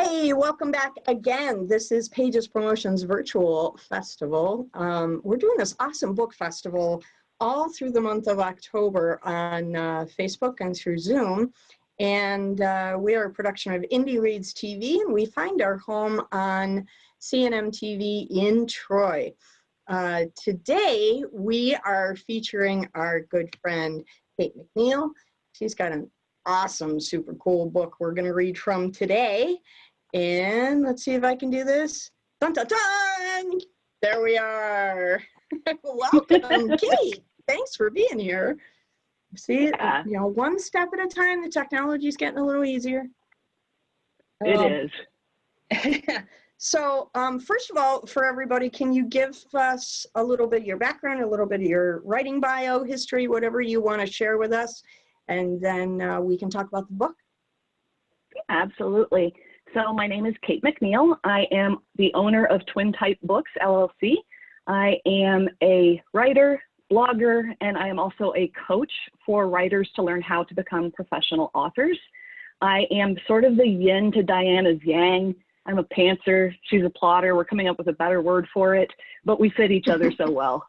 Hey, welcome back again. This is Pages Promotions Virtual Festival. We're doing this awesome book festival all through the month of October on Facebook and through Zoom. And we are a production of Indie Reads TV, and we find our home on CNM TV in Troy. Today, we are featuring our good friend, Kate McNeil. She's got an awesome, super cool book we're going to read from today. And let's see if I can do this. Dun, dun, dun! There we are. Welcome, Kate. Thanks for being here. See, you know, one step at a time, the technology's getting a little easier. It is. So, first of all, for everybody, can you give us a little bit of your background, a little bit of your writing bio, history, whatever you want to share with us, and then we can talk about the book? Absolutely. So my name is Kate McNeil. I am the owner of Twin Type Books, LLC. I am a writer, blogger, and I am also a coach for writers to learn how to become professional authors. I am sort of the yin to Diana's yang. I'm a pantser, she's a plotter. We're coming up with a better word for it, but we fit each other so well.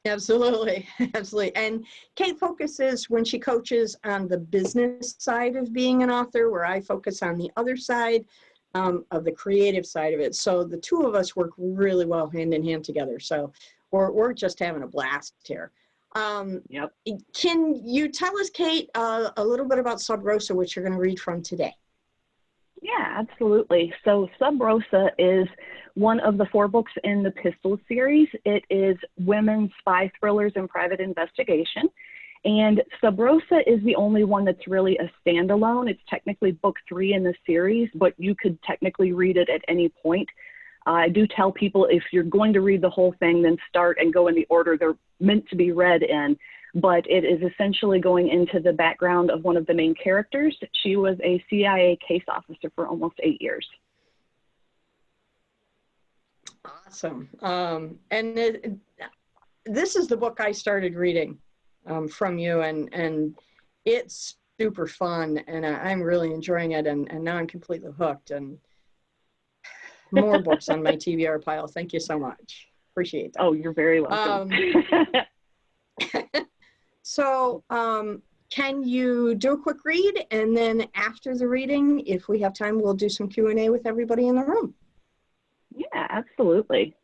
Absolutely, absolutely. And Kate focuses, when she coaches, on the business side of being an author, where I focus on the other side of the creative side of it. So the two of us work really well hand in hand together. So we're just having a blast here. Yep. Can you tell us, Kate, a little bit about Sub Rosa, which you're going to read from today? Yeah, absolutely. So Sub Rosa is one of the 4 books in the Pistol series. It is women's spy thrillers and private investigation. And Sub Rosa is the only one that's really a standalone. It's technically book 3 in the series, but you could technically read it at any point. I do tell people, if you're going to read the whole thing, then start and go in the order they're meant to be read in. But it is essentially going into the background of one of the main characters. She was a CIA case officer for almost 8 years. Awesome. This is the book I started reading from you, and it's super fun, and I'm really enjoying it, and now I'm completely hooked, and more books on my TBR pile. Thank you so much. Appreciate that. Oh, you're very welcome. So can you do a quick read, and then after the reading, if we have time, we'll do some Q&A with everybody in the room. Yeah, absolutely.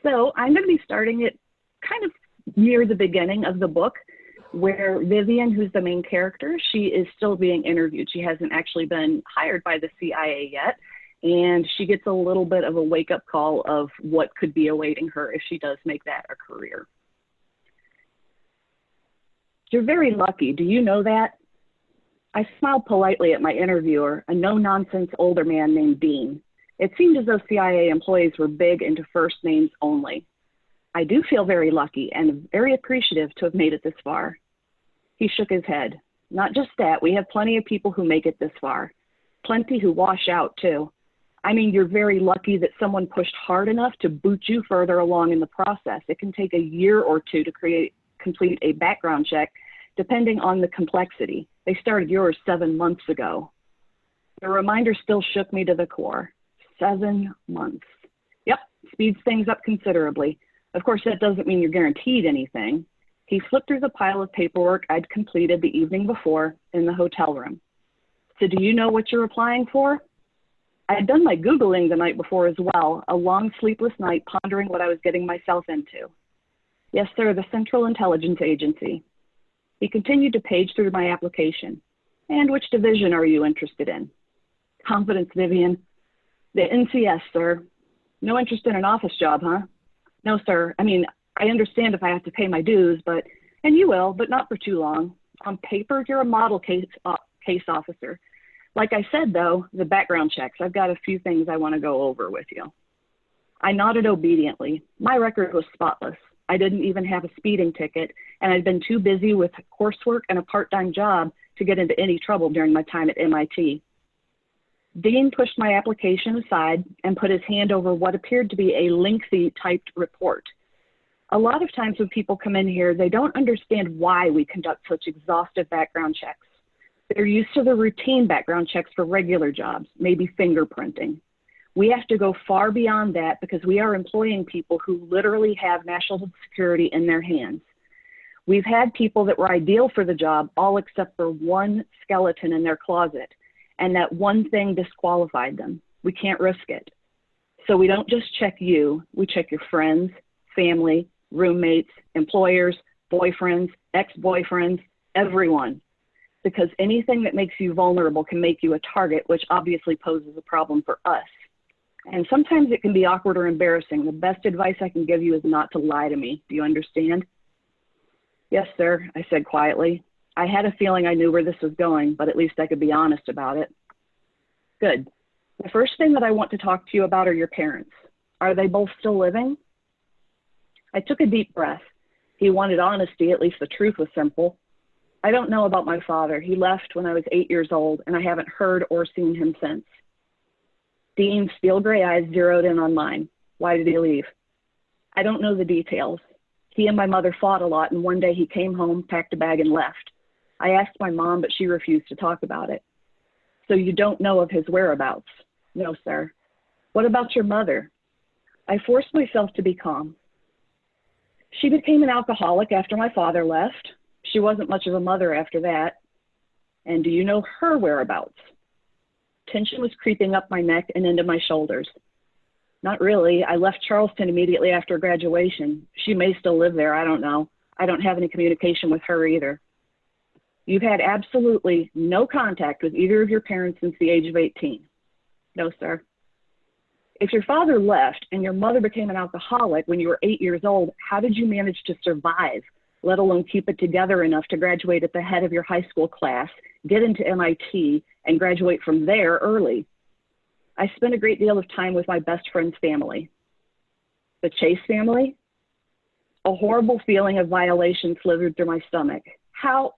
So I'm going to be starting it kind of near the beginning of the book, where Vivian, who's the main character, she is still being interviewed. She hasn't actually been hired by the CIA yet, and she gets a little bit of a wake-up call of what could be awaiting her if she does make that a career. You're very lucky. Do you know that? I smiled politely at my interviewer, a no-nonsense older man named Dean. It seemed as though CIA employees were big into first names only. I do feel very lucky and very appreciative to have made it this far. He shook his head. Not just that, we have plenty of people who make it this far. Plenty who wash out, too. I mean, you're very lucky that someone pushed hard enough to boot you further along in the process. It can take a year or 2 to complete a background check, depending on the complexity. They started yours 7 months ago. The reminder still shook me to the core. 7 months. Yep, speeds things up considerably. Of course, that doesn't mean you're guaranteed anything. He flipped through the pile of paperwork I'd completed the evening before in the hotel room. So do you know what you're applying for? I had done my Googling the night before as well, a long sleepless night pondering what I was getting myself into. Yes, sir, the Central Intelligence Agency. He continued to page through my application. And which division are you interested in? Confidence, Vivian. The NCS, sir. No interest in an office job, huh? No, sir. I mean, I understand if I have to pay my dues, and you will, but not for too long. On paper, you're a model case officer. Like I said, though, the background checks, I've got a few things I want to go over with you. I nodded obediently. My record was spotless. I didn't even have a speeding ticket, and I'd been too busy with coursework and a part-time job to get into any trouble during my time at MIT. Dean pushed my application aside and put his hand over what appeared to be a lengthy typed report. A lot of times when people come in here, they don't understand why we conduct such exhaustive background checks. They're used to the routine background checks for regular jobs, maybe fingerprinting. We have to go far beyond that because we are employing people who literally have national security in their hands. We've had people that were ideal for the job, all except for one skeleton in their closet, and that one thing disqualified them. We can't risk it. So we don't just check you, we check your friends, family, roommates, employers, boyfriends, ex-boyfriends, everyone. Because anything that makes you vulnerable can make you a target, which obviously poses a problem for us. And sometimes it can be awkward or embarrassing. The best advice I can give you is not to lie to me. Do you understand? Yes, sir, I said quietly. I had a feeling I knew where this was going, but at least I could be honest about it. Good. The first thing that I want to talk to you about are your parents. Are they both still living? I took a deep breath. He wanted honesty, at least the truth was simple. I don't know about my father. He left when I was 8 years old, and I haven't heard or seen him since. Dean's steel gray eyes zeroed in on mine. Why did he leave? I don't know the details. He and my mother fought a lot, and one day he came home, packed a bag, and left. I asked my mom, but she refused to talk about it. So you don't know of his whereabouts? No, sir. What about your mother? I forced myself to be calm. She became an alcoholic after my father left. She wasn't much of a mother after that. And do you know her whereabouts? Tension was creeping up my neck and into my shoulders. Not really. I left Charleston immediately after graduation. She may still live there. I don't know. I don't have any communication with her either. You've had absolutely no contact with either of your parents since the age of 18. No, sir. If your father left and your mother became an alcoholic when you were 8 years old, how did you manage to survive, let alone keep it together enough to graduate at the head of your high school class, get into MIT, and graduate from there early? I spent a great deal of time with my best friend's family. The Chase family? A horrible feeling of violation slithered through my stomach. How?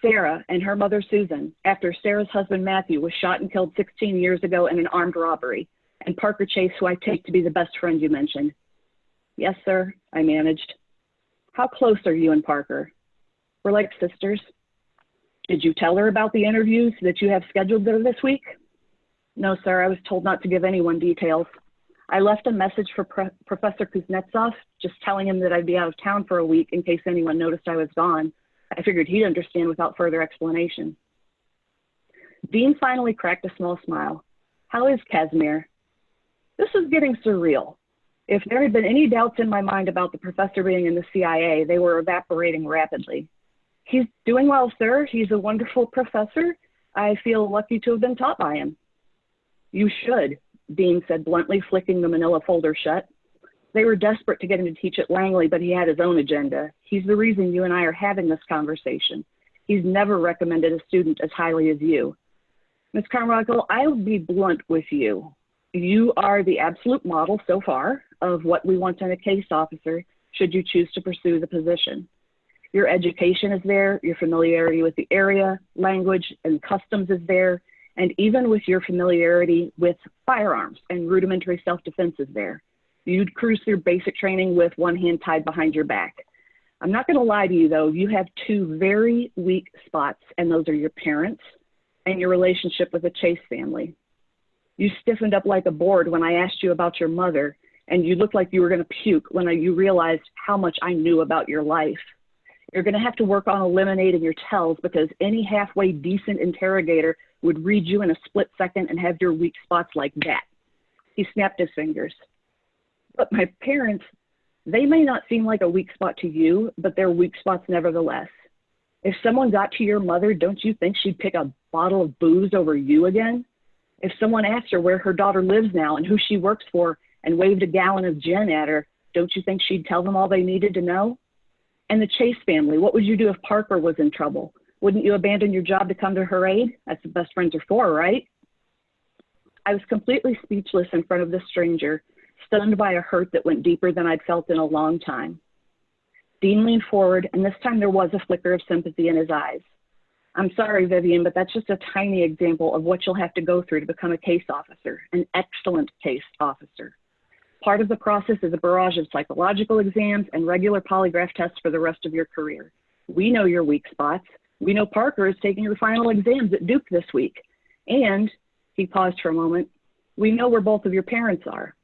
Sarah and her mother Susan, after Sarah's husband Matthew was shot and killed 16 years ago in an armed robbery, and Parker Chase, who I take to be the best friend you mentioned. Yes, sir, I managed. How close are you and Parker? We're like sisters. Did you tell her about the interviews that you have scheduled there this week? No, sir, I was told not to give anyone details. I left a message for Professor Kuznetsov, just telling him that I'd be out of town for a week in case anyone noticed I was gone. I figured he'd understand without further explanation. Dean finally cracked a small smile. How is Casimir? This is getting surreal. If there had been any doubts in my mind about the professor being in the CIA, they were evaporating rapidly. He's doing well, sir. He's a wonderful professor. I feel lucky to have been taught by him. You should, Dean said bluntly, flicking the manila folder shut. They were desperate to get him to teach at Langley, but he had his own agenda. He's the reason you and I are having this conversation. He's never recommended a student as highly as you. Ms. Carmichael, I'll be blunt with you. You are the absolute model so far of what we want in a case officer should you choose to pursue the position. Your education is there, your familiarity with the area, language, and customs is there, and even with your familiarity with firearms and rudimentary self-defense is there. You'd cruise through basic training with one hand tied behind your back. I'm not going to lie to you, though. You have two very weak spots, and those are your parents and your relationship with the Chase family. You stiffened up like a board when I asked you about your mother, and you looked like you were going to puke when you realized how much I knew about your life. You're going to have to work on eliminating your tells because any halfway decent interrogator would read you in a split second and have your weak spots like that. He snapped his fingers. But my parents, they may not seem like a weak spot to you, but they're weak spots nevertheless. If someone got to your mother, don't you think she'd pick a bottle of booze over you again? If someone asked her where her daughter lives now and who she works for and waved a gallon of gin at her, don't you think she'd tell them all they needed to know? And the Chase family, what would you do if Parker was in trouble? Wouldn't you abandon your job to come to her aid? That's what best friends are for, right? I was completely speechless in front of this stranger, stunned by a hurt that went deeper than I'd felt in a long time. Dean leaned forward, and this time there was a flicker of sympathy in his eyes. I'm sorry, Vivian, but that's just a tiny example of what you'll have to go through to become a case officer, an excellent case officer. Part of the process is a barrage of psychological exams and regular polygraph tests for the rest of your career. We know your weak spots. We know Parker is taking her final exams at Duke this week. And, he paused for a moment, we know where both of your parents are.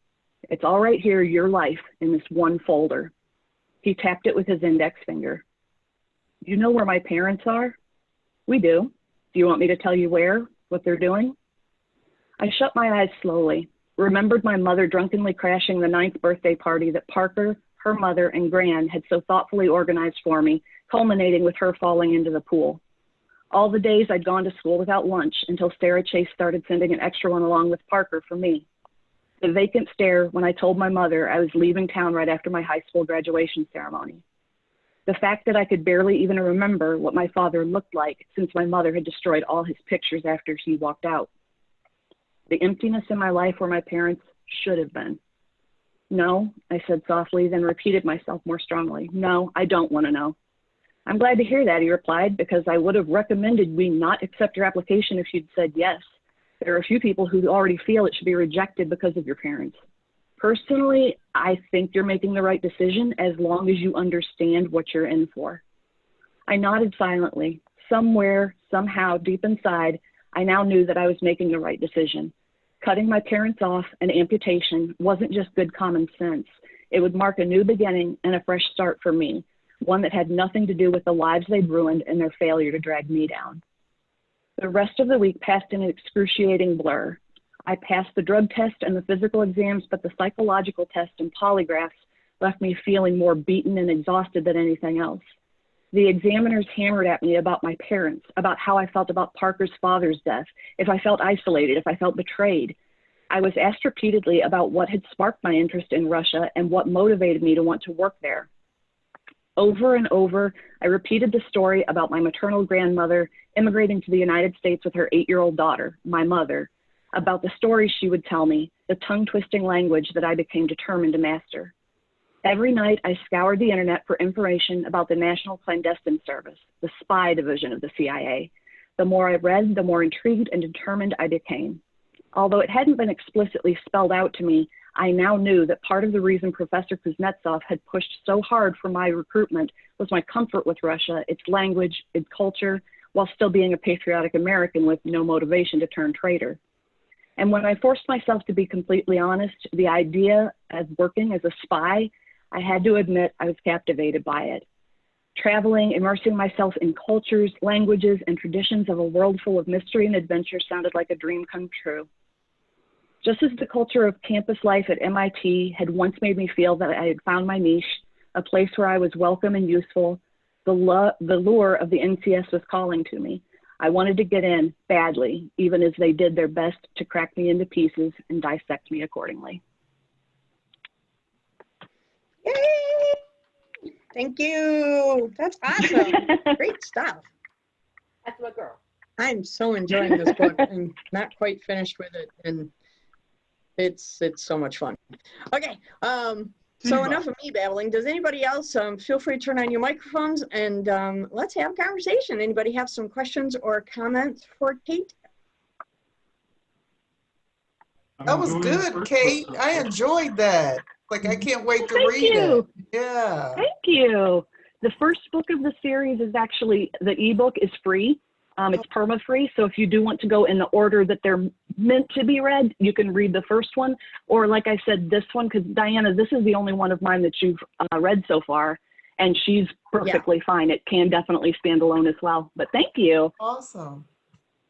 It's all right here, your life, in this one folder. He tapped it with his index finger. You know where my parents are? We do. Do you want me to tell you where, what they're doing? I shut my eyes slowly, remembered my mother drunkenly crashing the 9th birthday party that Parker, her mother, and Gran had so thoughtfully organized for me, culminating with her falling into the pool. All the days I'd gone to school without lunch until Sarah Chase started sending an extra one along with Parker for me. The vacant stare when I told my mother I was leaving town right after my high school graduation ceremony. The fact that I could barely even remember what my father looked like since my mother had destroyed all his pictures after he walked out. The emptiness in my life where my parents should have been. No, I said softly, then repeated myself more strongly. No, I don't want to know. I'm glad to hear that, he replied, because I would have recommended we not accept your application if you'd said yes. There are a few people who already feel it should be rejected because of your parents. Personally, I think you're making the right decision as long as you understand what you're in for. I nodded silently. Somewhere, somehow, deep inside, I now knew that I was making the right decision. Cutting my parents off, an amputation, wasn't just good common sense. It would mark a new beginning and a fresh start for me, one that had nothing to do with the lives they'd ruined and their failure to drag me down. The rest of the week passed in an excruciating blur. I passed the drug test and the physical exams, but the psychological test and polygraphs left me feeling more beaten and exhausted than anything else. The examiners hammered at me about my parents, about how I felt about Parker's father's death, if I felt isolated, if I felt betrayed. I was asked repeatedly about what had sparked my interest in Russia and what motivated me to want to work there. Over and over, I repeated the story about my maternal grandmother immigrating to the United States with her 8-year-old daughter, my mother, about the stories she would tell me, the tongue-twisting language that I became determined to master. Every night, I scoured the internet for information about the National Clandestine Service, the spy division of the CIA. The more I read, the more intrigued and determined I became. Although it hadn't been explicitly spelled out to me, I now knew that part of the reason Professor Kuznetsov had pushed so hard for my recruitment was my comfort with Russia, its language, its culture, while still being a patriotic American with no motivation to turn traitor. And when I forced myself to be completely honest, the idea of working as a spy, I had to admit I was captivated by it. Traveling, immersing myself in cultures, languages, and traditions of a world full of mystery and adventure sounded like a dream come true. Just as the culture of campus life at MIT had once made me feel that I had found my niche, a place where I was welcome and useful, the lure of the NCS was calling to me. I wanted to get in badly, even as they did their best to crack me into pieces and dissect me accordingly. Yay! Thank you. That's awesome. Great stuff. That's my girl. I'm so enjoying this book. I'm not quite finished with it, and it's so much fun. Okay, so enough of me babbling. Does anybody else, feel free to turn on your microphones and let's have a conversation. Anybody have some questions or comments for Kate? That was good, Kate. I enjoyed that. Like, I can't wait to read it. Yeah. Thank you. The first book of the series is actually, the ebook is free. It's perma-free, so if you do want to go in the order that they're meant to be read, you can read the first one. Or like I said, this one, because Diana, this is the only one of mine that you've read so far, and she's perfectly fine. It can definitely stand alone as well, but thank you. Awesome.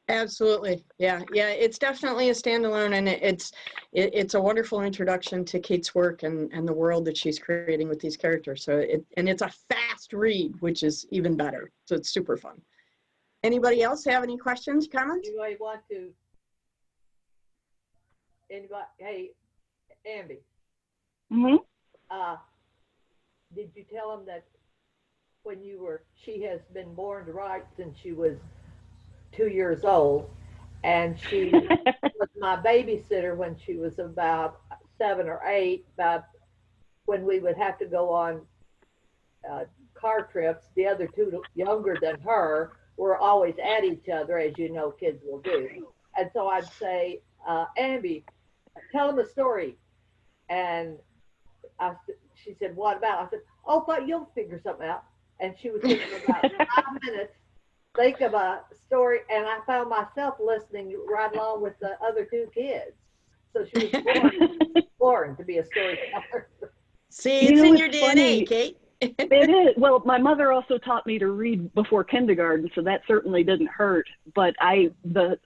Absolutely. Yeah, it's definitely a standalone, and it's a wonderful introduction to Kate's work and the world that she's creating with these characters. So it's a fast read, which is even better. So it's super fun. Anybody else have any questions, comments? Anybody want to? Anybody? Hey, Amby. Mm-hmm. Did you tell him that when she has been born to write since she was 2 years old, and she was my babysitter when she was about 7 or 8, but when we would have to go on car trips, the other two younger than her were always at each other, as you know kids will do. And so I'd say, Amby, tell them a story. And she said, what about? I said, oh, but you'll figure something out. And she was thinking about 5 minutes. think of a story, and I found myself listening right along with the other two kids. So she was born to be a storyteller. See, it's in your DNA, Kate. It is. Well, my mother also taught me to read before kindergarten, so that certainly didn't hurt. But the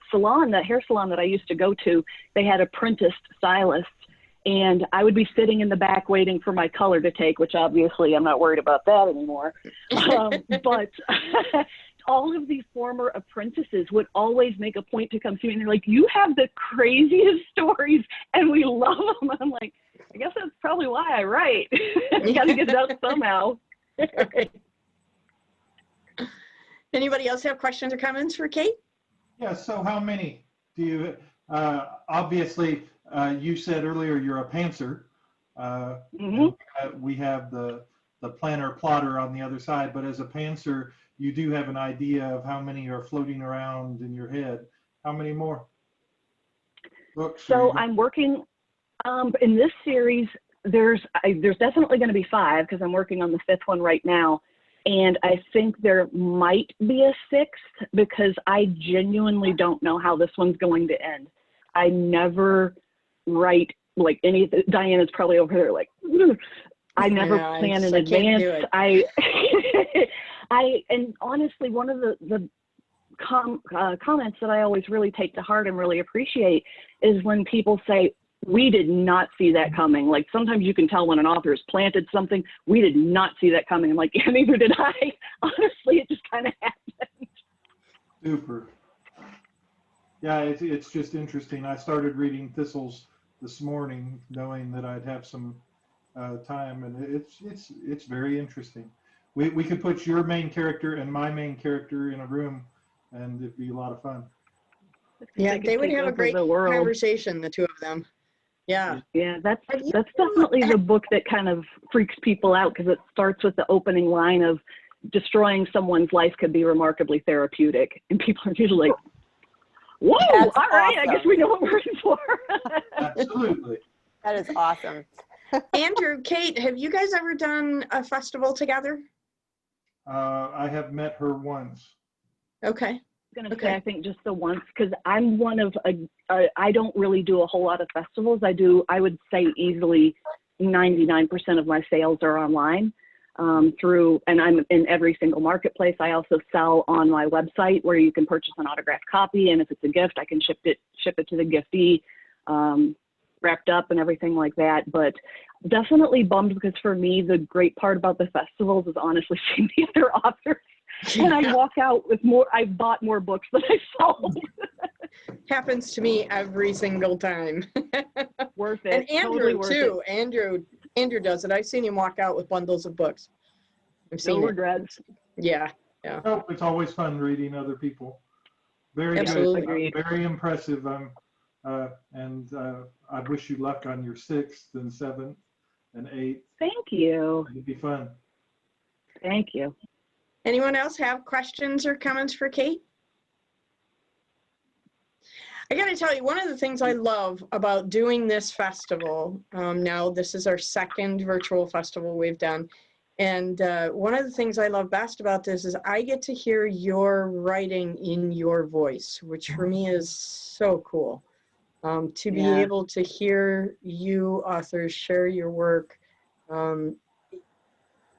hair salon that I used to go to, they had apprenticed stylists, and I would be sitting in the back waiting for my color to take, which obviously I'm not worried about that anymore. But all of these former apprentices would always make a point to come see me, and they're like, "You have the craziest stories, and we love them." I'm like, I guess that's probably why I write. You got to get it out somehow. Right. Anybody else have questions or comments for Kate? Yeah, so how many do you, obviously, you said earlier you're a pantser. We have the planner plotter on the other side, but as a pantser, you do have an idea of how many are floating around in your head. How many more books? So I'm working in this series. There's definitely going to be 5 because I'm working on the 5th one right now. And I think there might be a 6th because I genuinely don't know how this one's going to end. I never write like anything. Diana's probably over there like, I never plan in advance. And honestly, one of the comments that I always really take to heart and really appreciate is when people say, we did not see that coming. Like sometimes you can tell when an author has planted something, we did not see that coming. I'm like, yeah, neither did I. Honestly, it just kind of happened. Super. Yeah, it's just interesting. I started reading Thistles this morning, knowing that I'd have some time, and it's very interesting. We could put your main character and my main character in a room, and it'd be a lot of fun. Yeah, they would have a great conversation, the two of them. Yeah. Yeah, that's definitely the book that kind of freaks people out because it starts with the opening line of destroying someone's life could be remarkably therapeutic. And people are usually like, whoa, that's all right, awesome. I guess we know what we're in for. Absolutely. That is awesome. Andrew, Kate, have you guys ever done a festival together? I have met her once. Okay. Going to say I think just the once because I'm one of I don't really do a whole lot of festivals. I would say easily 99% of my sales are online and I'm in every single marketplace. I also sell on my website where you can purchase an autographed copy, and if it's a gift, I can ship it to the giftee wrapped up and everything like that. But definitely bummed because for me the great part about the festivals is honestly seeing the other authors. And I walk out with more, I bought more books than I sold. Happens to me every single time. Worth it. And Andrew totally worth too. It. Andrew does it. I've seen him walk out with bundles of books. I've seen no regrets. Yeah. Yeah. Oh, it's always fun reading other people. Very Absolutely. good. Very impressive. And I wish you luck on your 6th and 7th and 8th. Thank you. It'd be fun. Thank you. Anyone else have questions or comments for Kate? I got to tell you, one of the things I love about doing this festival, now this is our 2nd virtual festival we've done, and one of the things I love best about this is I get to hear your writing in your voice, which for me is so cool. To be able to hear you authors share your work,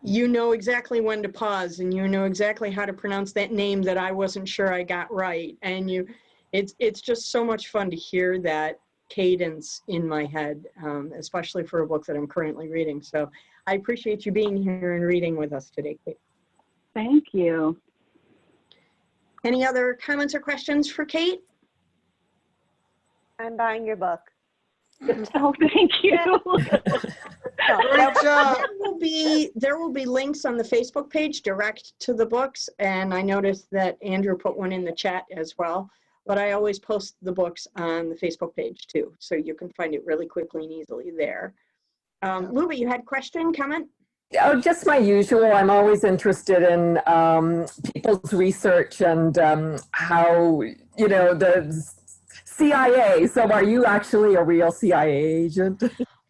you know exactly when to pause, and you know exactly how to pronounce that name that I wasn't sure I got right. And it's just so much fun to hear that cadence in my head, especially for a book that I'm currently reading. So I appreciate you being here and reading with us today, Kate. Thank you. Any other comments or questions for Kate? I'm buying your book. Oh, thank you. Great job. There will be links on the Facebook page direct to the books, and I noticed that Andrew put one in the chat as well, but I always post the books on the Facebook page too, so you can find it really quickly and easily there. Luba, you had a question, comment? Oh, just my usual. I'm always interested in people's research and how, the CIA. So are you actually a real CIA agent?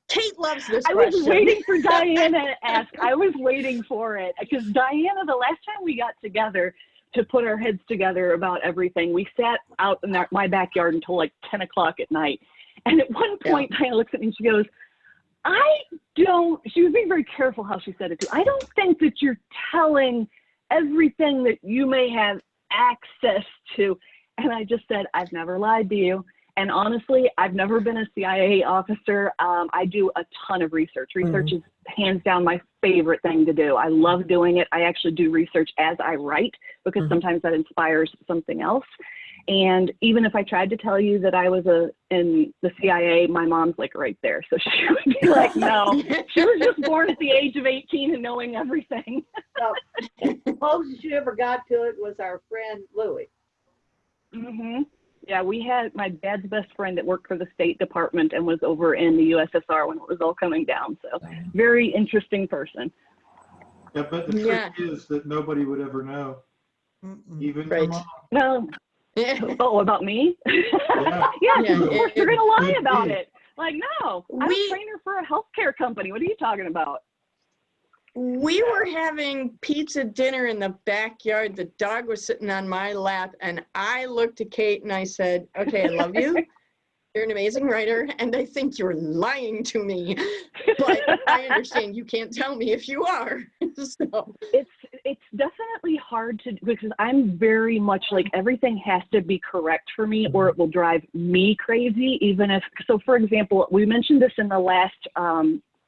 Kate loves this question. I was waiting for Diana to ask. I was waiting for it because Diana, the last time we got together, to put our heads together about everything. We sat out in my backyard until like 10 o'clock at night. And at one point, Diana looks at me and she goes, she was being very careful how she said it too. I don't think that you're telling everything that you may have access to. And I just said, I've never lied to you. And honestly, I've never been a CIA officer. I do a ton of research. Research is hands down my favorite thing to do. I love doing it. I actually do research as I write because sometimes that inspires something else. And even if I tried to tell you that I was in the CIA, my mom's like right there. So she would be like, no, she was just born at the age of 18 and knowing everything. The closest you ever got to it was our friend Louie. Yeah, we had my dad's best friend that worked for the State Department and was over in the USSR when it was all coming down. So very interesting person. Yeah, but the trick is that nobody would ever know, even your mom. Well, oh, about me? Yes, of course they're going to lie about it. Like, no, I'm a trainer for a healthcare company. What are you talking about? We were having pizza dinner in the backyard. The dog was sitting on my lap, and I looked at Kate and I said, okay, I love you. You're an amazing writer, and I think you're lying to me. But I understand you can't tell me if you are. So. It's definitely hard to, because I'm very much like everything has to be correct for me or it will drive me crazy, even if, so for example, we mentioned this in the last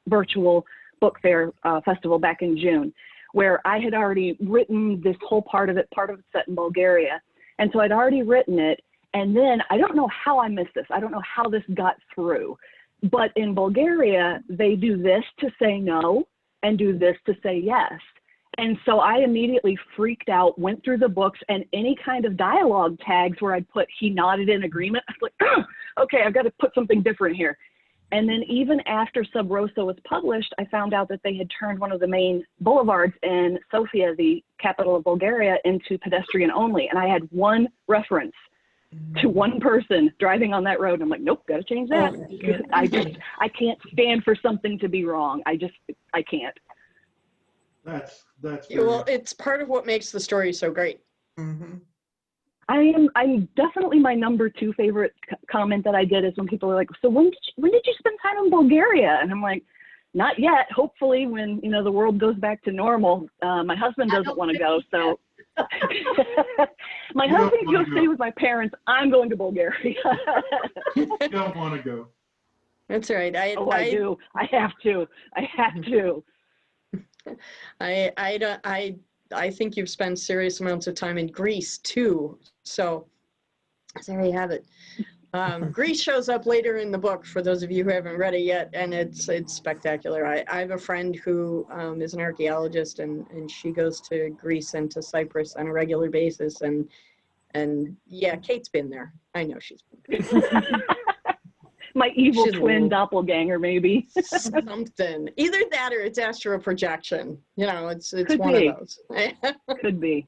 virtual book fair festival back in June, where I had already written this whole part of it set in Bulgaria. And so I'd already written it. And then I don't know how I missed this. I don't know how this got through. But in Bulgaria, they do this to say no and do this to say yes. And so I immediately freaked out, went through the books, and any kind of dialogue tags where I'd put he nodded in agreement, I was like, okay, I've got to put something different here. And then even after Sub Rosa was published, I found out that they had turned one of the main boulevards in Sofia, the capital of Bulgaria, into pedestrian only. And I had one reference to one person driving on that road. And I'm like, nope, got to change that. I can't stand for something to be wrong. I can't. That's well, it's part of what makes the story so great. I'm definitely my number 2 favorite comment that I get is when people are like, so when did you spend time in Bulgaria? And I'm like, not yet. Hopefully when, the world goes back to normal. My husband doesn't want to go. So my husband's going to stay with my parents. I'm going to Bulgaria. You don't want to go. That's right. I do. I have to. I think you've spent serious amounts of time in Greece too. So there you have it. Greece shows up later in the book for those of you who haven't read it yet, and it's spectacular. I have a friend who is an archaeologist, and she goes to Greece and to Cyprus on a regular basis, and yeah, Kate's been there. I know she's been there. My evil twin doppelganger, maybe. Something. Either that or it's astral projection. It's Could one be. of those. Could be.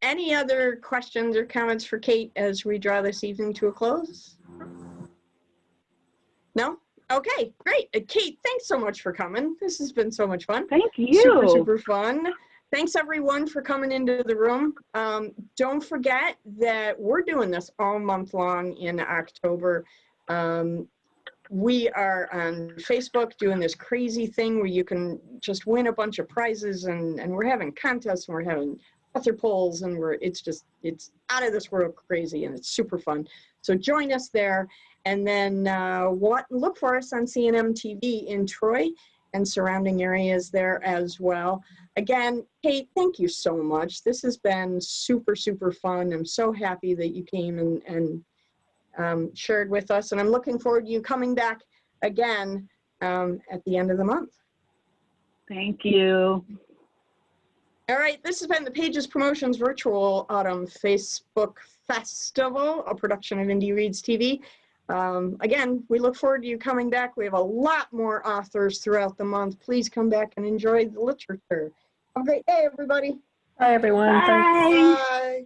Any other questions or comments for Kate as we draw this evening to a close? No? Okay, great. Kate, thanks so much for coming. This has been so much fun. Thank you. Super, super fun. Thanks everyone for coming into the room. Don't forget that we're doing this all month long in October. We are on Facebook doing this crazy thing where you can just win a bunch of prizes, and we're having contests, and we're having author polls, and it's out of this world crazy, and it's super fun. So join us there, and then look for us on CNM TV in Troy and surrounding areas there as well. Again, Kate, thank you so much. This has been super, super fun. I'm so happy that you came and shared with us, and I'm looking forward to you coming back again at the end of the month. Thank you. All right, this has been the Pages Promotions Virtual Autumn Facebook Festival, a production of Indie Reads TV. Again, we look forward to you coming back. We have a lot more authors throughout the month. Please come back and enjoy the literature. Have a great day, everybody. Bye, everyone. Bye. Bye.